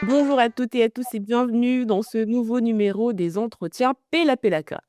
Bonjour à toutes et à tous et bienvenue dans ce nouveau numéro des entretiens Pella Pellaka.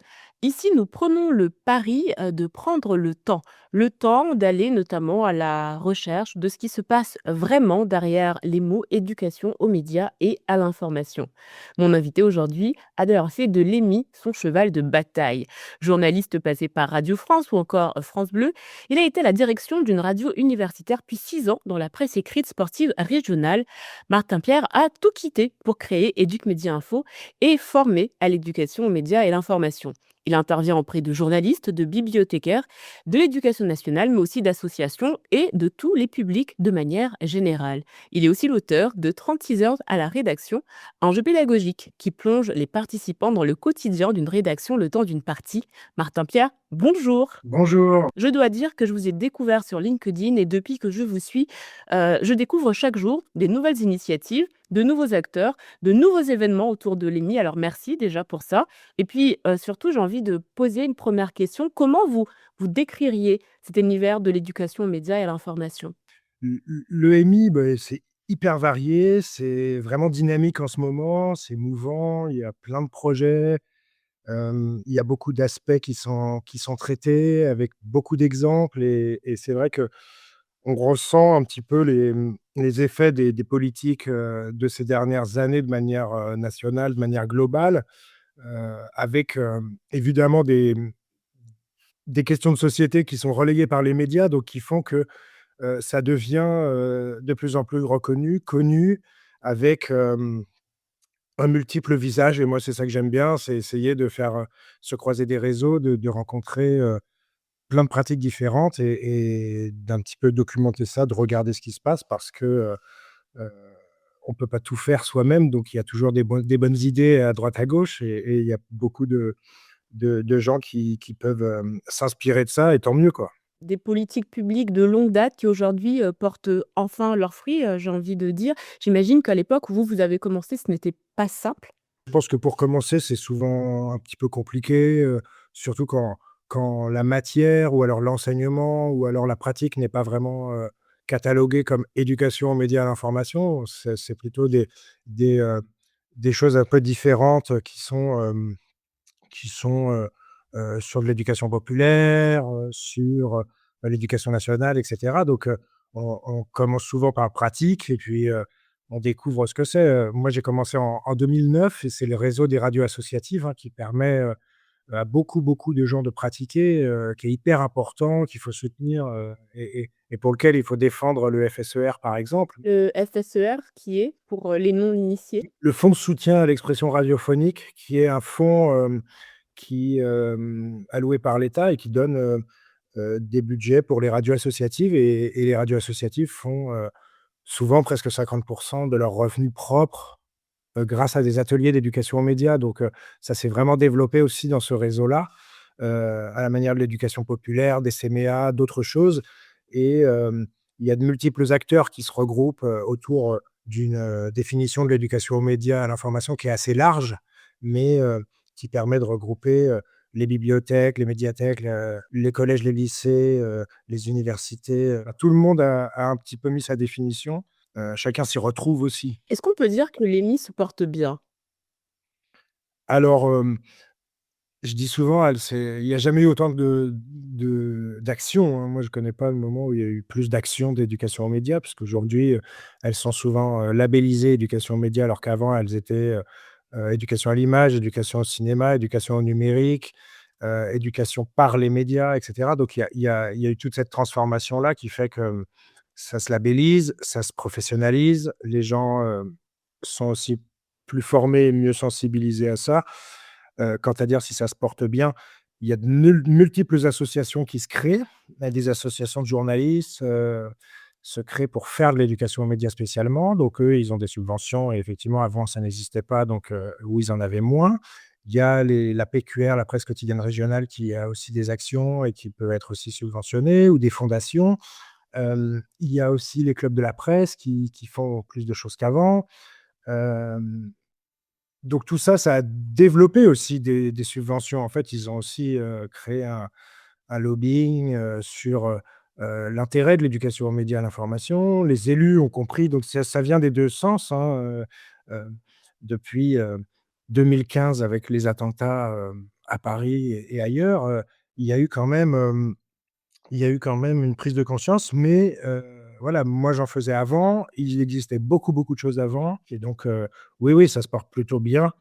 Ici, nous prenons le pari de prendre le temps d'aller notamment à la recherche de ce qui se passe vraiment derrière les mots éducation aux médias et à l'information. Mon invité aujourd'hui a d'ailleurs fait de l'EMI son cheval de bataille. Journaliste passé par Radio France ou encore France Bleu, il a été à la direction d'une radio universitaire puis 6 ans dans la presse écrite sportive régionale. Martin Pierre a tout quitté pour créer Éduc Média Info et former à l'éducation aux médias et l'information. Il intervient auprès de journalistes, de bibliothécaires, de l'éducation nationale, mais aussi d'associations et de tous les publics de manière générale. Il est aussi l'auteur de 36 heures à la rédaction, un jeu pédagogique qui plonge les participants dans le quotidien d'une rédaction le temps d'une partie. Martin Pierre, bonjour. Bonjour. Je dois dire que je vous ai découvert sur LinkedIn et depuis que je vous suis, je découvre chaque jour des nouvelles initiatives, de nouveaux acteurs, de nouveaux événements autour de l'EMI. Alors merci déjà pour ça. Et puis, surtout, j'ai envie de poser une première question. Comment vous décririez cet univers de l'éducation aux médias et à l'information? L'EMI, c'est hyper varié, c'est vraiment dynamique en ce moment, c'est mouvant, il y a plein de projets, il y a beaucoup d'aspects qui sont traités avec beaucoup d'exemples et c'est vrai qu'on ressent un petit peu les effets des politiques, de ces dernières années de manière, nationale, de manière globale, avec, évidemment des questions de société qui sont relayées par les médias, donc qui font que ça devient, de plus en plus reconnu, connu avec, un multiple visage et moi, c'est ça que j'aime bien, c'est essayer de faire, se croiser des réseaux, de rencontrer, plein de pratiques différentes et d'un petit peu documenter ça, de regarder ce qui se passe parce que, heu, on peut pas tout faire soi-même, donc il y a toujours des bonnes idées à droite à gauche et il y a beaucoup de gens qui peuvent, s'inspirer de ça et tant mieux, quoi. Des politiques publiques de longue date qui aujourd'hui, portent, enfin leurs fruits, j'ai envie de dire. J'imagine qu'à l'époque où vous avez commencé, ce n'était pas simple? Je pense que pour commencer, c'est souvent un petit peu compliqué, surtout quand la matière ou alors l'enseignement ou alors la pratique n'est pas vraiment, cataloguée comme éducation aux médias à l'information. C'est plutôt des, heu, des choses un peu différentes, qui sont sur de l'éducation populaire, sur, l'éducation nationale et cetera. Donc, on commence souvent par pratique et puis, on découvre ce que c'est. Moi, j'ai commencé en 2009 et c'est le réseau des radios associatives, hein, qui permet, à beaucoup, beaucoup de gens de pratiquer, qui est hyper important, qu'il faut soutenir, et pour lequel il faut défendre le FSER, par exemple. Le FSER qui est, pour, les non initiés? Le fonds de soutien à l'expression radiophonique, qui est un fonds, alloué par l'État et qui donne, des budgets pour les radios associatives et les radios associatives font, souvent presque 50 de leurs revenus propres, grâce à des ateliers d'éducation aux médias. Donc, ça s'est vraiment développé aussi dans ce réseau-là, à la manière de l'éducation populaire, des CMEA, d'autres choses et il y a de multiples acteurs qui se regroupent, autour, d'une, définition de l'éducation aux médias, à l'information qui est assez large, mais qui permet de regrouper, les bibliothèques, les médiathèques, les collèges, les lycées, les universités, tout le monde a un petit peu mis sa définition, chacun s'y retrouve aussi. Est-ce qu'on peut dire que l'EMI se porte bien? Alors, je dis souvent, il y a jamais eu autant d'actions, hein. Moi, je connais pas le moment où il y a eu plus d'actions d'éducation aux médias, parce qu'aujourd'hui, elles sont souvent, labellisées éducation aux médias, alors qu'avant elles étaient, éducation à l'image, éducation au cinéma, éducation au numérique, éducation par les médias et cetera. Donc il y a eu toute cette transformation-là qui fait que ça se labellise, ça se professionnalise. Les gens, sont aussi plus formés et mieux sensibilisés à ça. Quant à dire si ça se porte bien, il y a de multiples associations qui se créent. Des associations de journalistes, se créent pour faire de l'éducation aux médias spécialement. Donc eux, ils ont des subventions et effectivement avant ça n'existait pas donc ou ils en avaient moins. Il y a la PQR, la presse quotidienne régionale, qui a aussi des actions et qui peut être aussi subventionnée ou des fondations. Il y a aussi les clubs de la presse qui font plus de choses qu'avant. Hem Donc tout ça, ça a développé aussi des subventions. En fait, ils ont aussi, créé un lobbying, sur, l'intérêt de l'éducation aux médias, à l'information. Les élus ont compris, donc ça vient des 2 sens, hein, heu, depuis, 2015 avec les attentats, à Paris et ailleurs, il y a eu quand même, il y a eu quand même une prise de conscience, mais voilà, moi j'en faisais avant. Il existait beaucoup, beaucoup de choses avant et donc oui, oui, ça se porte plutôt bien.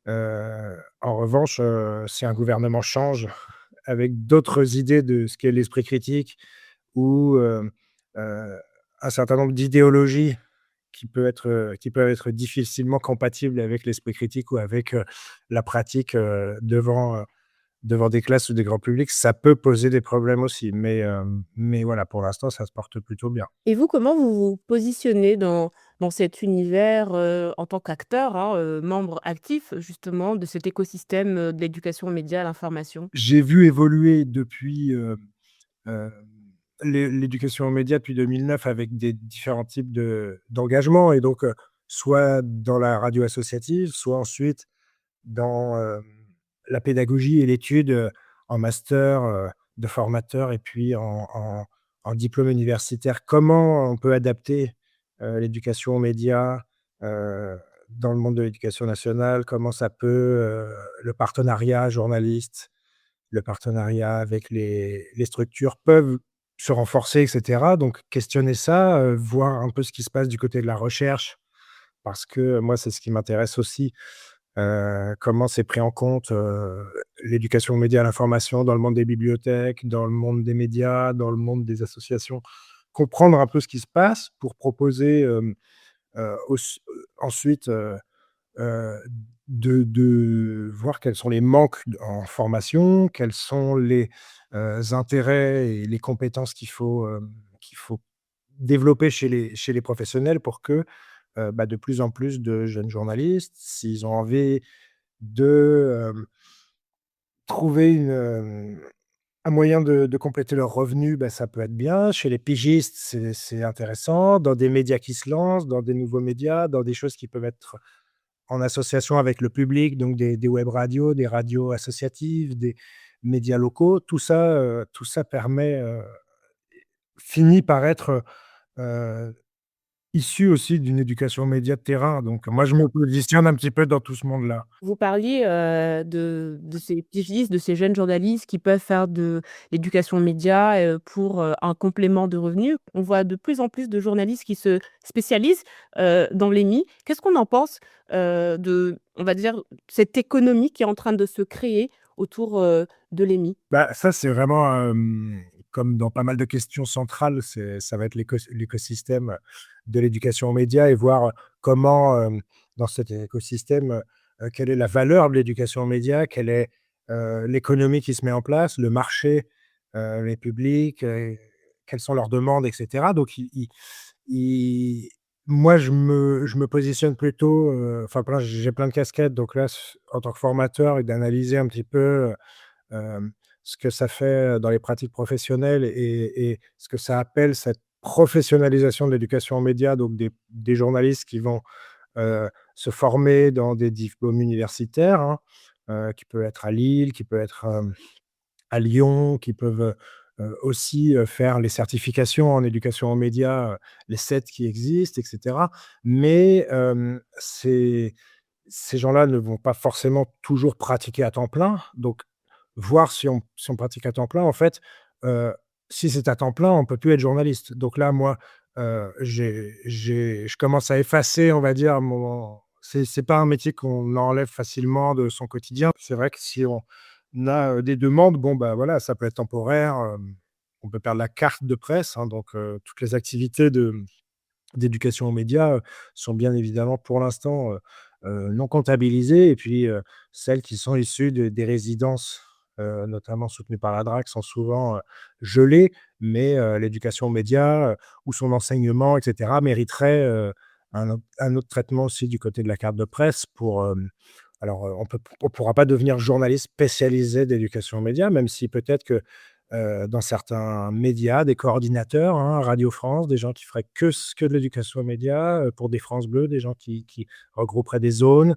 En revanche, si un gouvernement change avec d'autres idées de ce qu'est l'esprit critique ou heu, un certain nombre d'idéologies qui peuvent être difficilement compatibles avec l'esprit critique ou avec, la pratique, devant des classes ou des grands publics, ça peut poser des problèmes aussi. Mais voilà, pour l'instant, ça se porte plutôt bien. Et vous, comment vous vous positionnez dans cet univers, en tant qu'acteur, hein, membre actif justement de cet écosystème, de l'éducation aux médias, à l'information? J'ai vu évoluer depuis, hem, l'éducation aux médias depuis 2009 avec des différents types d'engagement et donc soit dans la radio associative, soit ensuite dans, la pédagogie et l'étude, en master, de formateur et puis en diplôme universitaire. Comment on peut adapter, l'éducation aux médias, heu, dans le monde de l'éducation nationale? Comment ça peut, le partenariat journaliste, le partenariat avec les structures peuvent se renforcer et cetera. Donc questionner ça, voir un peu ce qui se passe du côté de la recherche parce que moi, c'est ce qui m'intéresse aussi. Comment c'est pris en compte, l'éducation aux médias, à l'information dans le monde des bibliothèques, dans le monde des médias, dans le monde des associations. Comprendre un peu ce qui se passe pour proposer, ensuite, heu, de voir quels sont les manques en formation, quels sont les, intérêts et les compétences qu'il faut développer chez les professionnels pour que, bah, de plus en plus de jeunes journalistes, s'ils ont envie de, trouver un moyen de compléter leurs revenus, bah, ça peut être bien. Chez les pigistes, c'est intéressant. Dans des médias qui se lancent, dans des nouveaux médias, dans des choses qui peuvent être en association avec le public, donc des web radios, des radios associatives, des médias locaux. Tout ça permet, finit par être, issu aussi d'une éducation aux médias de terrain. Donc moi, je me positionne un petit peu dans tout ce monde-là. Vous parliez, de ces pigistes, de ces jeunes journalistes qui peuvent faire de l'éducation média, pour, un complément de revenus. On voit de plus en plus de journalistes qui se spécialisent, dans l'EMI. Qu'est-ce qu'on en pense, de, on va dire, cette économie qui est en train de se créer autour, de l'EMI? Bah, ça, c'est vraiment, comme dans pas mal de questions centrales, ça va être l'écosystème de l'éducation aux médias et voir comment, dans cet écosystème, quelle est la valeur de l'éducation aux médias, quelle est, l'économie qui se met en place, le marché, les publics, quelles sont leurs demandes et cetera. Donc il moi, je me positionne plutôt, enfin, j'ai plein de casquettes, donc là, en tant que formateur et d'analyser un petit peu, ce que ça fait, dans les pratiques professionnelles et ce que ça appelle cette professionnalisation de l'éducation aux médias, donc des journalistes qui vont, se former dans des diplômes universitaires, hein, qui peut être à Lille, qui peut être, à Lyon, qui peuvent, aussi, faire les certifications en éducation aux médias, les 7 qui existent et cetera. Mais, ces gens-là ne vont pas forcément toujours pratiquer à temps plein. Donc voir si on pratique à temps plein, en fait, heu, si c'est à temps plein, on peut plus être journaliste. Donc là, moi, je commence à effacer, on va dire, mon c'est pas un métier qu'on enlève facilement de son quotidien. C'est vrai que si on a, des demandes, bon, bah, voilà, ça peut être temporaire, on peut perdre la carte de presse, hein, donc toutes les activités d'éducation aux médias, sont bien évidemment pour l'instant, non comptabilisées et puis, celles qui sont issues des résidences, notamment soutenues par la DRAC sont souvent, gelées, mais l'éducation aux médias, ou son enseignement et cetera mériterait, un autre traitement aussi du côté de la carte de presse pour, alors, on pourra pas devenir journaliste spécialisé d'éducation aux médias, même si peut-être que, dans certains médias, des coordinateurs, hein, Radio France, des gens qui feraient que de l'éducation aux médias, pour des France Bleu, des gens qui regrouperaient des zones,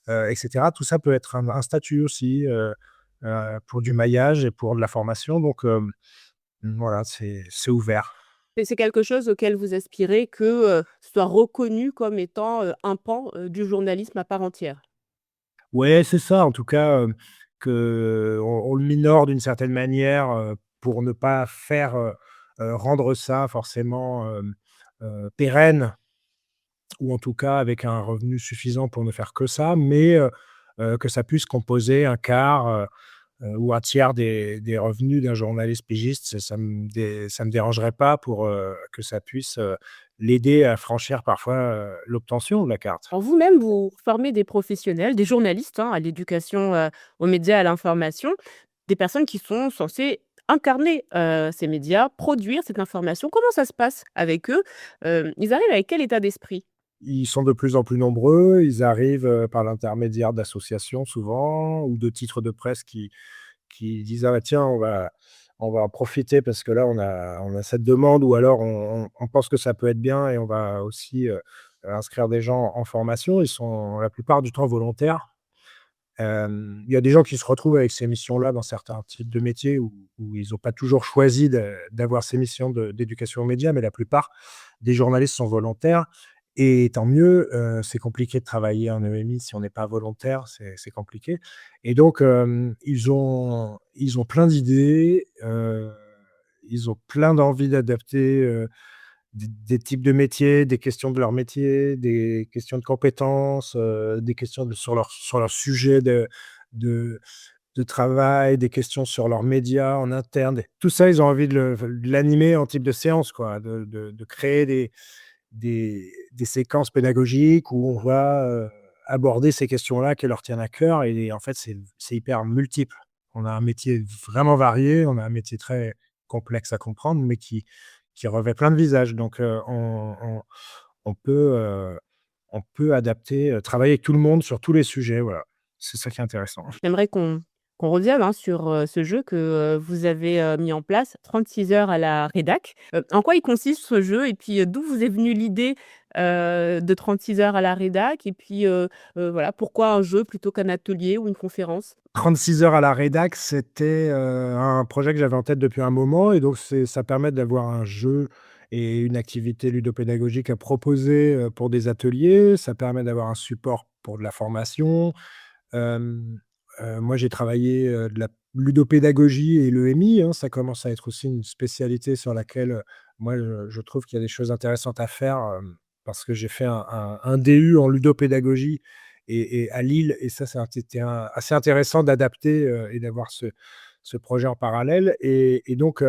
et cetera. Tout ça peut être un statut aussi, pour du maillage et pour de la formation donc voilà, c'est ouvert. C'est quelque chose auquel vous aspirez que, ce soit reconnu comme étant, un pan, du journalisme à part entière? Ouais, c'est ça, en tout cas, qu'on le minore d'une certaine manière, pour ne pas faire, rendre ça forcément, pérenne ou en tout cas avec un revenu suffisant pour ne faire que ça, mais que ça puisse composer un quart, ou un tiers des revenus d'un journaliste pigiste. Ça me dérangerait pas pour, que ça puisse, l'aider à franchir parfois, l'obtention de la carte. Alors vous-même, vous formez des professionnels, des journalistes, hein, à l'éducation, aux médias, à l'information, des personnes qui sont censées incarner, ces médias, produire cette information. Comment ça se passe avec eux? Ils arrivent avec quel état d'esprit? Ils sont de plus en plus nombreux, ils arrivent, par l'intermédiaire d'associations souvent ou de titres de presse qui disent: «Ah bah tiens, on va en profiter parce que là on a cette demande» ou alors «On pense que ça peut être bien et on va aussi, inscrire des gens en formation». Ils sont la plupart du temps volontaires. Il y a des gens qui se retrouvent avec ces missions-là dans certains types de métiers où ils ont pas toujours choisi d'avoir ces missions d'éducation aux médias, mais la plupart des journalistes sont volontaires et tant mieux. C'est compliqué de travailler en EMI si on n'est pas volontaire, c'est compliqué et donc ils ont plein d'idées, ils ont plein d'envie d'adapter, des types de métiers, des questions de leur métier, des questions de compétences, des questions sur leur sujet de de travail, des questions sur leurs médias en interne. Tout ça, ils ont envie de l'animer en type de séance, quoi, de créer des séquences pédagogiques où on va, aborder ces questions-là qui leur tiennent à cœur et en fait, c'est hyper multiple. On a un métier vraiment varié, on a un métier très complexe à comprendre, mais qui revêt plein de visages. Donc, on peut, on peut adapter, travailler avec tout le monde sur tous les sujets, voilà. C'est ça qui est intéressant. J'aimerais qu'on revienne, hein, sur, ce jeu que, vous avez, mis en place, 36 heures à la rédac. En quoi il consiste ce jeu? Et puis, d'où vous est venue l'idée, de 36 heures à la rédac? Et puis, voilà, pourquoi un jeu plutôt qu'un atelier ou une conférence? 36 heures à la rédac, c'était, un projet que j'avais en tête depuis un moment et donc ça permet d'avoir un jeu et une activité ludopédagogique à proposer, pour des ateliers. Ça permet d'avoir un support pour de la formation. Hem, moi, j'ai travaillé, de la ludopédagogie et l'EMI, hein. Ça commence à être aussi une spécialité sur laquelle, moi, je trouve qu'il y a des choses intéressantes à faire, parce que j'ai fait un DU en ludopédagogie et à Lille et ça, c'était assez intéressant d'adapter, et d'avoir ce projet en parallèle et donc,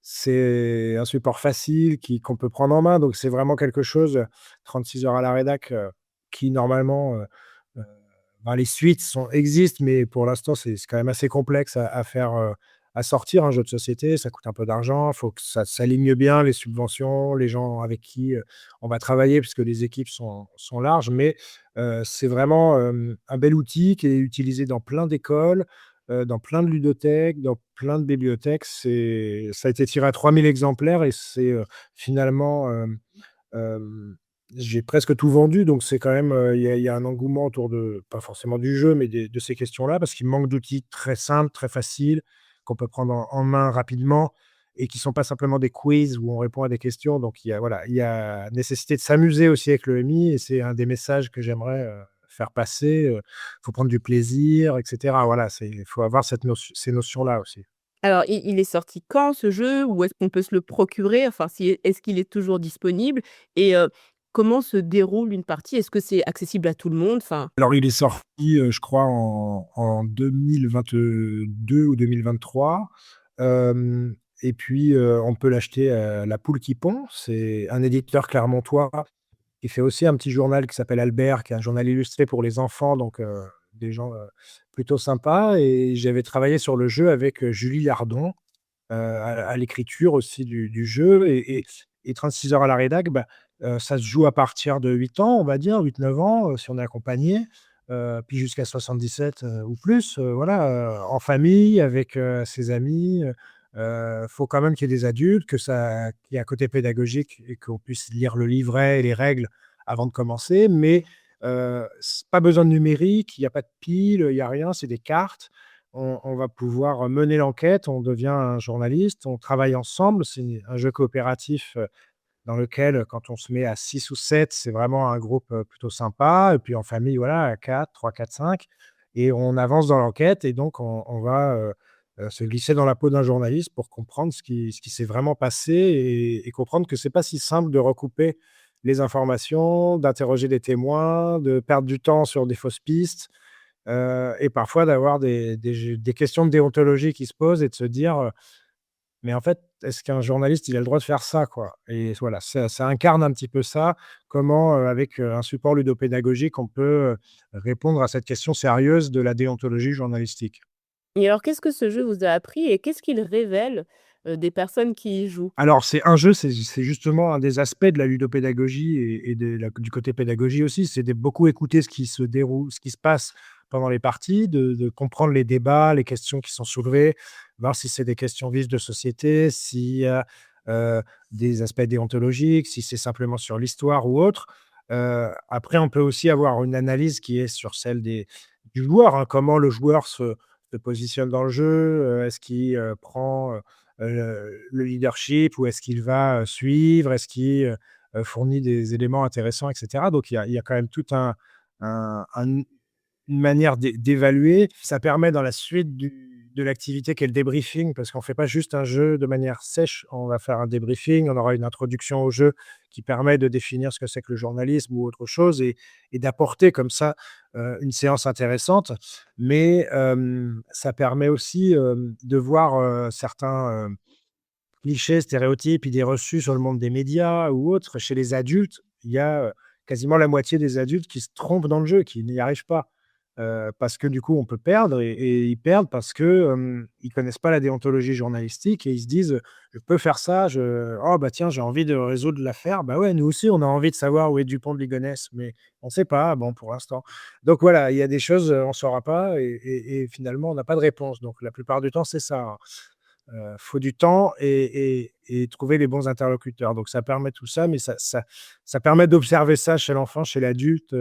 c'est un support facile qu'on peut prendre en main, donc c'est vraiment quelque chose, 36 heures à la rédac, qui normalement, heu, ben, les suites existent, mais pour l'instant, c'est quand même assez complexe à faire, à sortir un jeu de société. Ça coûte un peu d'argent, il faut que ça s'aligne bien, les subventions, les gens avec qui, on va travailler puisque les équipes sont larges, mais c'est vraiment, un bel outil qui est utilisé dans plein d'écoles, dans plein de ludothèques, dans plein de bibliothèques. Ça a été tiré à 3 000 exemplaires et c'est, finalement, Hem, j'ai presque tout vendu, donc c'est quand même, il y a un engouement autour de pas forcément du jeu, mais de ces questions-là, parce qu'il manque d'outils très simples, très faciles, qu'on peut prendre en main rapidement et qui sont pas simplement des quiz où on répond à des questions. Donc il y a voilà, il y a nécessité de s'amuser aussi avec le MI et c'est un des messages que j'aimerais, faire passer, faut prendre du plaisir et cetera. Voilà, il faut avoir ces notions-là aussi. Alors, il est sorti quand ce jeu? Où est-ce qu'on peut se le procurer? Enfin, si est-ce qu'il est toujours disponible? Et comment se déroule une partie? Est-ce que c'est accessible à tout le monde? Enfin, Alors il est sorti, je crois en 2022 ou 2023. Hem et puis, on peut l'acheter à La Poule qui pond. C'est un éditeur clermontois qui fait aussi un petit journal qui s'appelle Albert, qui est un journal illustré pour les enfants, donc des gens, plutôt sympas et j'avais travaillé sur le jeu avec, Julie Lardon, à l'écriture aussi du jeu et 36 heures à la rédac, bah, ça se joue à partir de 8 ans, on va dire, 8 9 ans, si on est accompagné, puis jusqu'à 77, ou plus, voilà, en famille avec, ses amis, faut quand même qu'il y ait des adultes, qu'il y ait un côté pédagogique et qu'on puisse lire le livret et les règles avant de commencer, mais s pas besoin de numérique, il y a pas de piles, il y a rien, c'est des cartes. on va pouvoir mener l'enquête, on devient un journaliste, on travaille ensemble, c'est un jeu coopératif, dans lequel, quand on se met à 6 ou 7, c'est vraiment un groupe, plutôt sympa et puis en famille, voilà, à 4, 3, 4, 5 et on avance dans l'enquête et donc on va, se glisser dans la peau d'un journaliste pour comprendre ce qui s'est vraiment passé et comprendre que c'est pas si simple de recouper les informations, d'interroger des témoins, de perdre du temps sur des fausses pistes, et parfois d'avoir des questions de déontologie qui se posent et de se dire, mais en fait, est-ce qu'un journaliste, il a le droit de faire ça, quoi? Et voilà, ça incarne un petit peu ça, comment, avec, un support ludopédagogique, on peut, répondre à cette question sérieuse de la déontologie journalistique. Et alors, qu'est-ce que ce jeu vous a appris et qu'est-ce qu'il révèle, des personnes qui y jouent? Alors c'est un jeu, c'est justement un des aspects de la ludopédagogie et de la du côté pédagogie aussi, c'est de beaucoup écouter ce qui se passe pendant les parties, de comprendre les débats, les questions qui sont soulevées, voir si c'est des questions vives de société, s'il y a, des aspects déontologiques, si c'est simplement sur l'histoire ou autre. Après on peut aussi avoir une analyse qui est sur celle du joueur, hein. Comment le joueur se positionne dans le jeu, est-ce qu'il, prend, le leadership ou est-ce qu'il va, suivre? Est-ce qu'il, fournit des éléments intéressants et cetera? Donc il y a quand même tout un une manière d'évaluer. Ça permet dans la suite de l'activité qu'est le débriefing, parce qu'on ne fait pas juste un jeu de manière sèche, on va faire un débriefing, on aura une introduction au jeu qui permet de définir ce que c'est que le journalisme ou autre chose et d'apporter comme ça, une séance intéressante. Mais, ça permet aussi, de voir, certains, clichés, stéréotypes, idées reçues sur le monde des médias ou autres. Chez les adultes, il y a, quasiment la moitié des adultes qui se trompent dans le jeu, qui n'y arrivent pas, parce que du coup, on peut perdre et ils perdent parce que, ils connaissent pas la déontologie journalistique et ils se disent: «Je peux faire ça, oh bah tiens, j'ai envie de résoudre l'affaire». Bah ouais, nous aussi, on a envie de savoir où est Dupont de Ligonnès, mais on sait pas, bon, pour l'instant. Donc voilà, il y a des choses, on saura pas et finalement, on n'a pas de réponse. Donc la plupart du temps, c'est ça, hein. Faut du temps et trouver les bons interlocuteurs. Donc ça permet tout ça, mais ça permet d'observer ça chez l'enfant, chez l'adulte,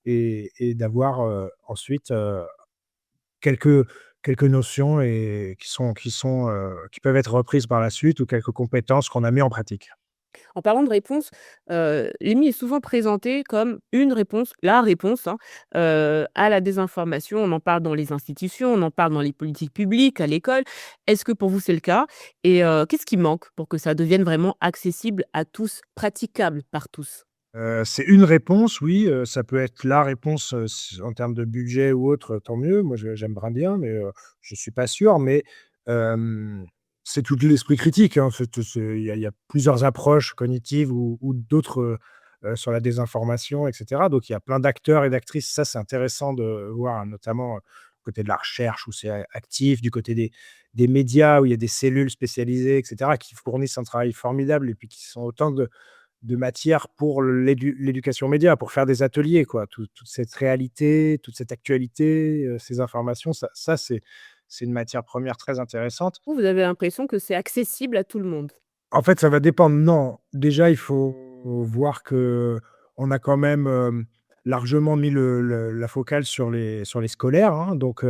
et d'avoir, ensuite, quelques quelques notions et qui peuvent être reprises par la suite ou quelques compétences qu'on a mis en pratique. En parlant de réponse, l'EMI est souvent présenté comme une réponse, la réponse, hein, à la désinformation. On en parle dans les institutions, on en parle dans les politiques publiques, à l'école. Est-ce que pour vous c'est le cas? Et qu'est-ce qui manque pour que ça devienne vraiment accessible à tous, praticable par tous? C'est une réponse, oui, ça peut être la réponse, s en termes de budget ou autre, tant mieux. Moi, j'aimerais bien, mais je suis pas sûr. Mais hem, c'est tout l'esprit critique, hein. Il y a plusieurs approches cognitives ou d'autres, sur la désinformation et cetera. Donc il y a plein d'acteurs et d'actrices. Ça, c'est intéressant de voir, notamment, du côté de la recherche où c'est actif, du côté des médias où il y a des cellules spécialisées et cetera, qui fournissent un travail formidable et puis qui sont autant de matière pour l'éducation média, pour faire des ateliers, quoi. Toute cette réalité, toute cette actualité, ces informations, ça c'est une matière première très intéressante. Vous avez l'impression que c'est accessible à tout le monde? En fait, ça va dépendre. Non, déjà, il faut voir qu'on a quand même, largement mis la focale sur les scolaires, hein. Donc,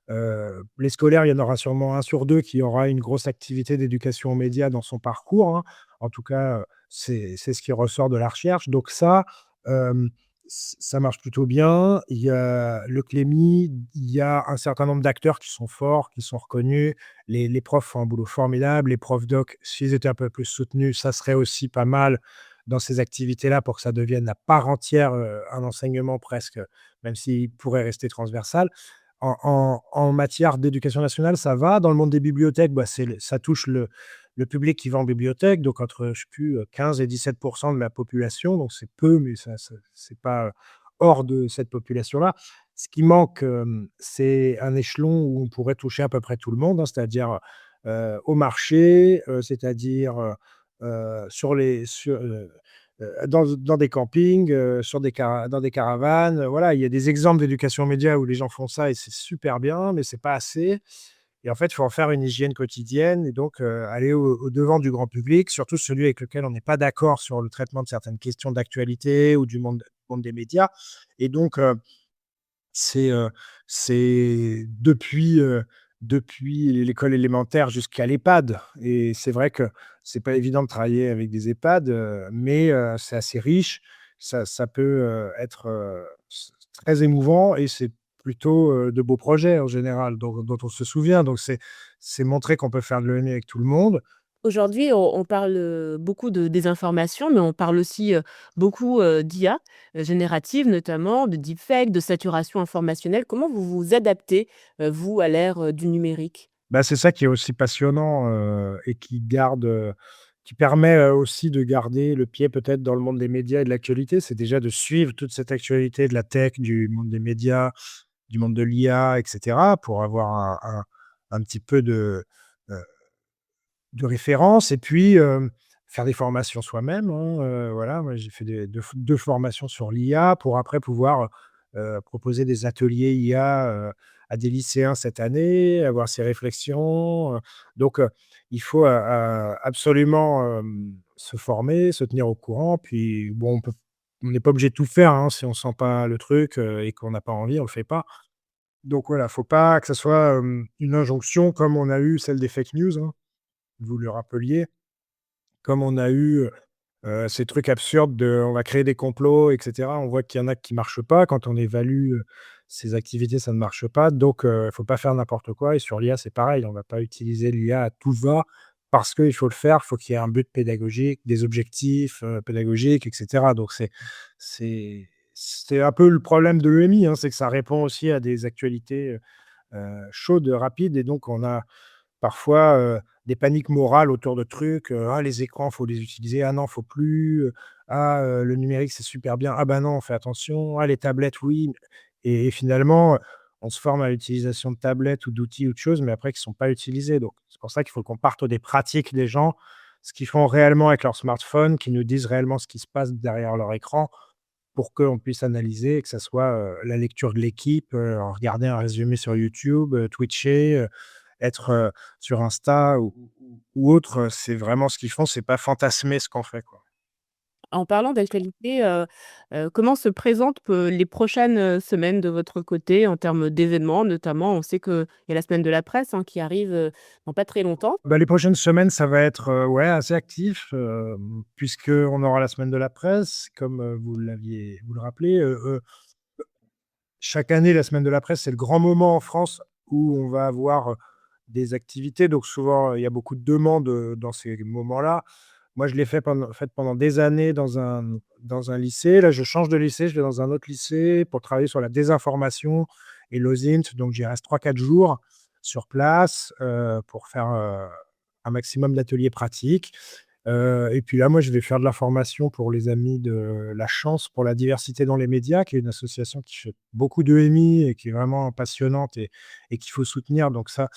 les scolaires, il y en aura sûrement un sur 2 qui aura une grosse activité d'éducation aux médias dans son parcours, hein. En tout cas, c'est ce qui ressort de la recherche. Donc ça, hem, ça marche plutôt bien. Il y a le Clémy, il y a un certain nombre d'acteurs qui sont forts, qui sont reconnus. Les profs font un boulot formidable. Les profs doc, s'ils étaient un peu plus soutenus, ça serait aussi pas mal dans ces activités-là pour que ça devienne à part entière, un enseignement presque, même s'il pourrait rester transversal. En matière d'éducation nationale, ça va. Dans le monde des bibliothèques, bah, ça touche le public qui va en bibliothèque, donc entre, je sais plus, 15 et 17% de la population, donc c'est peu, mais ça c'est pas, hors de cette population-là. Ce qui manque, c'est un échelon où on pourrait toucher à peu près tout le monde, hein, c'est-à-dire, au marché, c'est-à-dire, dans des campings, dans des caravanes, voilà. Il y a des exemples d'éducation média où les gens font ça et c'est super bien, mais c'est pas assez et en fait, il faut en faire une hygiène quotidienne et donc aller au-devant du grand public, surtout celui avec lequel on n'est pas d'accord sur le traitement de certaines questions d'actualité ou du monde des médias et donc c'est, c'est depuis, depuis l'école élémentaire jusqu'à l'EHPAD et c'est vrai que c'est pas évident de travailler avec des EHPAD, mais c'est assez riche. Ça peut, être, très émouvant et c'est plutôt, de beaux projets en général dont on se souvient. Donc c'est montrer qu'on peut faire de l'ENI avec tout le monde. Aujourd'hui, on parle, beaucoup de désinformation, mais on parle aussi, beaucoup, d'IA, générative notamment, de deepfake, de saturation informationnelle. Comment vous vous adaptez, vous, à l'ère, du numérique? Bah, c'est ça qui est aussi passionnant, et qui permet, aussi de garder le pied peut-être dans le monde des médias et de l'actualité. C'est déjà de suivre toute cette actualité de la tech, du monde des médias, du monde de l'IA et cetera pour avoir un petit peu heu, de référence et puis, faire des formations soi-même, hein, voilà. Moi, j'ai fait des 2 formations sur l'IA pour après pouvoir, proposer des ateliers IA, à des lycéens cette année, avoir ces réflexions, donc il faut, absolument, se former, se tenir au courant. Puis bon, on n'est pas obligé de tout faire, hein, si on sent pas le truc, et qu'on n'a pas envie, on le fait pas. Donc voilà, faut pas que ça soit, une injonction comme on a eu celle des fake news, hein, vous le rappeliez. Comme on a eu, ces trucs absurdes de on va créer des complots et cetera. On voit qu'il y en a qui marchent pas. Quand on évalue, ces activités, ça ne marche pas. Donc il faut pas faire n'importe quoi et sur l'IA, c'est pareil. On va pas utiliser l'IA à tout va parce qu'il faut le faire. Il faut qu'il y ait un but pédagogique, des objectifs, pédagogiques et cetera. Donc c'est un peu le problème de l'EMI, hein, c'est que ça répond aussi à des actualités, chaudes, rapides et donc on a parfois, des paniques morales autour de trucs, «Ah les écrans, faut les utiliser. Ah non, faut plus, ah, le numérique, c'est super bien. Ah bah non, on fait attention. Ah les tablettes, oui». Et finalement, on se forme à l'utilisation de tablettes ou d'outils ou de choses, mais après qui sont pas utilisés. Donc c'est pour ça qu'il faut qu'on parte des pratiques des gens, ce qu'ils font réellement avec leur smartphone, qui nous disent réellement ce qui se passe derrière leur écran pour qu'on puisse analyser et que ça soit, la lecture de l'équipe, regarder un résumé sur YouTube, twitcher, être, sur Insta ou autre, c'est vraiment ce qu'ils font, c'est pas fantasmer ce qu'on fait, quoi. En parlant d'actualité, comment se présentent les prochaines, semaines de votre côté en termes d'événements notamment? On sait qu'il y a la semaine de la presse, hein, qui arrive, dans pas très longtemps. Bah, les prochaines semaines, ça va être, ouais, assez actif, puisqu'on aura la semaine de la presse, comme, vous le rappelez, chaque année, la semaine de la presse, c'est le grand moment en France où on va avoir, des activités. Donc souvent, il y a beaucoup de demandes, dans ces moments-là. Moi, je l'ai fait pendant des années dans un lycée. Là, je change de lycée, je vais dans un autre lycée pour travailler sur la désinformation et l'OSINT. Donc j'y reste 3 4 jours sur place, pour faire, un maximum d'ateliers pratiques. Et puis là, moi, je vais faire de la formation pour les amis de La Chance pour la diversité dans les médias, qui est une association qui fait beaucoup d'EMI et qui est vraiment passionnante et qu'il faut soutenir. Donc ça,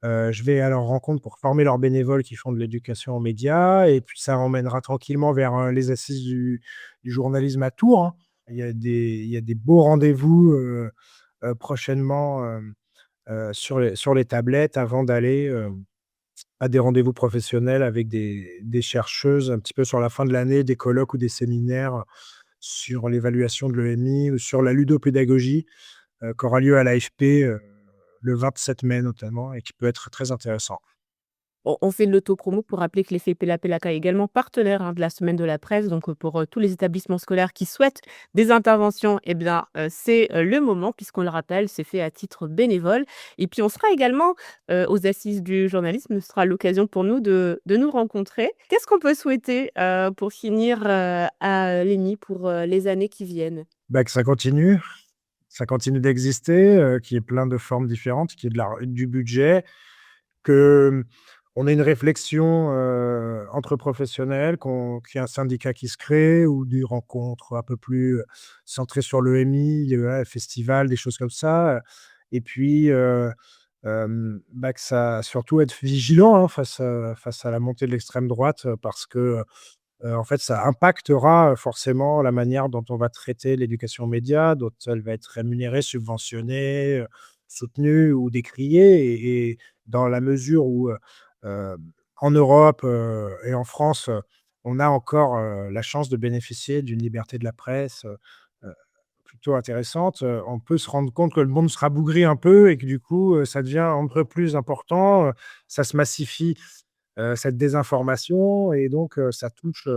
je vais à leur rencontre pour former leurs bénévoles qui font de l'éducation aux médias et puis ça emmènera tranquillement vers, les assises du journalisme à Tours, hein. Il y a des beaux rendez-vous, prochainement, sur les tablettes avant d'aller, à des rendez-vous professionnels avec des chercheuses un petit peu sur la fin de l'année, des colloques ou des séminaires sur l'évaluation de l'EMI ou sur la ludopédagogie, qui aura lieu à l'AFP, le 27 mai notamment et qui peut être très intéressant. On fait de l'autopromo pour rappeler que l'effet Pella Pelaca est également partenaire, hein, de la semaine de la presse. Donc, pour, tous les établissements scolaires qui souhaitent des interventions et bien, c'est, le moment puisqu'on le rappelle, c'est fait à titre bénévole et puis on sera également, aux assises du journalisme. Ce sera l'occasion pour nous de nous rencontrer. Qu'est-ce qu'on peut souhaiter, pour finir, à l'ENI pour, les années qui viennent? Bah, que ça continue d'exister, qu'il y ait plein de formes différentes, qu'il y ait du budget, que, on ait une réflexion, entre professionnels, qu'il y ait un syndicat qui se crée ou des rencontres un peu plus, centrées sur l'EMI, voilà, festivals, des choses comme ça, et puis, bah, que ça surtout être vigilant, hein, face à la montée de l'extrême droite, parce que, en fait, ça impactera, forcément la manière dont on va traiter l'éducation aux médias, dont elle va être rémunérée, subventionnée, soutenue ou décriée et dans la mesure où, en Europe, et en France, on a encore, la chance de bénéficier d'une liberté de la presse, plutôt intéressante, on peut se rendre compte que le monde se rabougrit un peu et que du coup, ça devient un peu plus important, ça se massifie, cette désinformation et donc ça touche,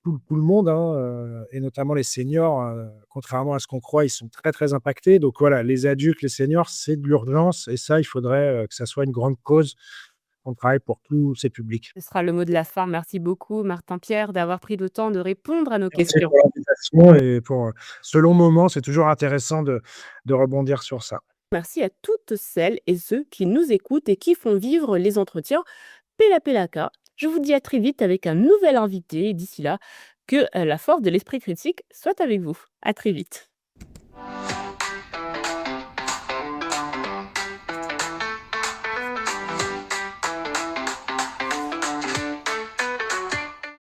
tout le monde, hein, et notamment les seniors, contrairement à ce qu'on croit, ils sont très, très impactés. Donc voilà, les adultes, les seniors, c'est de l'urgence et ça, il faudrait, que ça soit une grande cause. On travaille pour tous ces publics. Ce sera le mot de la fin. Merci beaucoup, Martin Pierre, d'avoir pris le temps de répondre à nos Merci questions. pour l'invitation et pour, ce long moment. C'est toujours intéressant de rebondir sur ça. Merci à toutes celles et ceux qui nous écoutent et qui font vivre les entretiens Pela Pelaka. Je vous dis à très vite avec un nouvel invité et d'ici là, que la force de l'esprit critique soit avec vous. À très vite.